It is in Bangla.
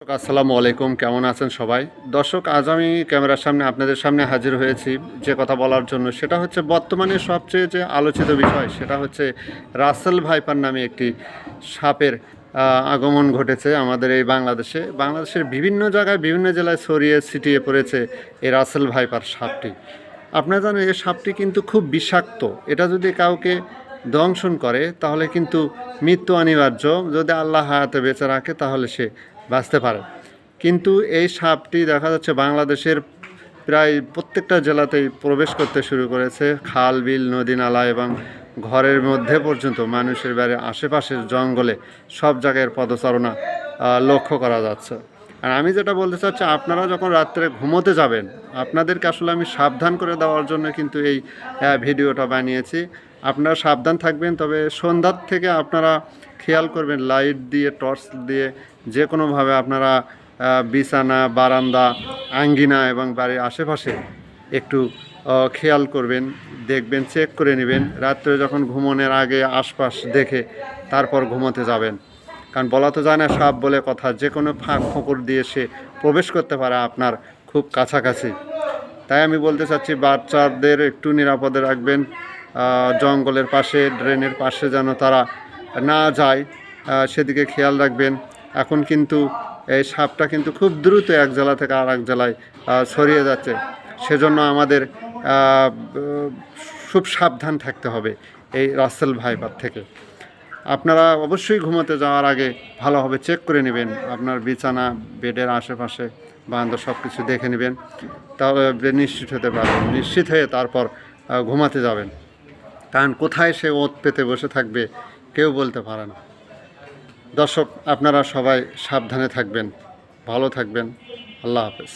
আসসালামু আলাইকুম, কেমন আছেন সবাই? দর্শক, আজ আমি ক্যামেরার সামনে আপনাদের সামনে হাজির হয়েছি যে কথা বলার জন্য। সেটা হচ্ছে বর্তমানে সবচেয়ে যে আলোচিত বিষয়, সেটা হচ্ছে রাসেল ভাইপার নামে একটি সাপের আগমন ঘটেছে আমাদের এই বাংলাদেশের বিভিন্ন জায়গায় বিভিন্ন জেলায় ছড়িয়ে ছিটিয়ে পড়েছে এই রাসেল ভাইপার সাপটি। আপনারা জানেন এই সাপটি কিন্তু খুব বিষাক্ত। এটা যদি কাউকে দংশন করে তাহলে কিন্তু মৃত্যু অনিবার্য। যদি আল্লাহ হায়াতে বেঁচে রাখে তাহলে সে বাঁচতে পারে। কিন্তু এই সাপটি দেখা যাচ্ছে বাংলাদেশের প্রায় প্রত্যেকটা জেলাতেই প্রবেশ করতে শুরু করেছে। খাল, বিল, নদী, নালা এবং ঘরের মধ্যে পর্যন্ত, মানুষের বাড়ির আশেপাশের জঙ্গলে সব জায়গায় পদচারণা লক্ষ্য করা যাচ্ছে। আর আমি যেটা বলতে চাচ্ছি, আপনারা যখন রাত্রে ঘুমোতে যাবেন, আপনাদেরকে আসলে আমি সাবধান করে দেওয়ার জন্য কিন্তু এই ভিডিওটা বানিয়েছি। আপনারা সাবধান থাকবেন, তবে সন্ধ্যার থেকে আপনারা খেয়াল করবেন, লাইট দিয়ে, টর্চ দিয়ে যে কোনোভাবে আপনারা বিছানা, বারান্দা, আঙ্গিনা এবং বাড়ির আশেপাশে একটু খেয়াল করবেন, দেখবেন, চেক করে নেবেন। রাত্রে যখন ঘুমানোর আগে আশপাশ দেখে তারপর ঘুমোতে যাবেন। কারণ বলা তো যায় না, সাপ বলে কথা, যে কোনো ফাঁক ফোকর দিয়ে সে প্রবেশ করতে পারে আপনার খুব কাছাকাছি। তাই আমি বলতে চাচ্ছি, বাচ্চাদের একটু নিরাপদে রাখবেন। জঙ্গলের পাশে, ড্রেনের পাশে যেন তারা না যায়, সেদিকে খেয়াল রাখবেন। এখন কিন্তু এই সাপটা কিন্তু খুব দ্রুত এক জেলা থেকে আর এক জেলায় ছড়িয়ে যাচ্ছে। সেজন্য আমাদের খুব সাবধান থাকতে হবে এই রাসেল ভাইপার থেকে। আপনারা অবশ্যই ঘুমোতে যাওয়ার আগে ভালোভাবে চেক করে নেবেন, আপনার বিছানা, বেডের আশেপাশে বারান্দা সব কিছু দেখে নেবেন, তাহলে নিশ্চিত হতে পারবেন। নিশ্চিত হয়ে তারপর ঘুমাতে যাবেন। কারণ কোথায় সে ওত পেতে বসে থাকবে কেউ বলতে পারে না। দর্শক, আপনারা সবাই সাবধানে থাকবেন, ভালো থাকবেন। আল্লাহ হাফেজ।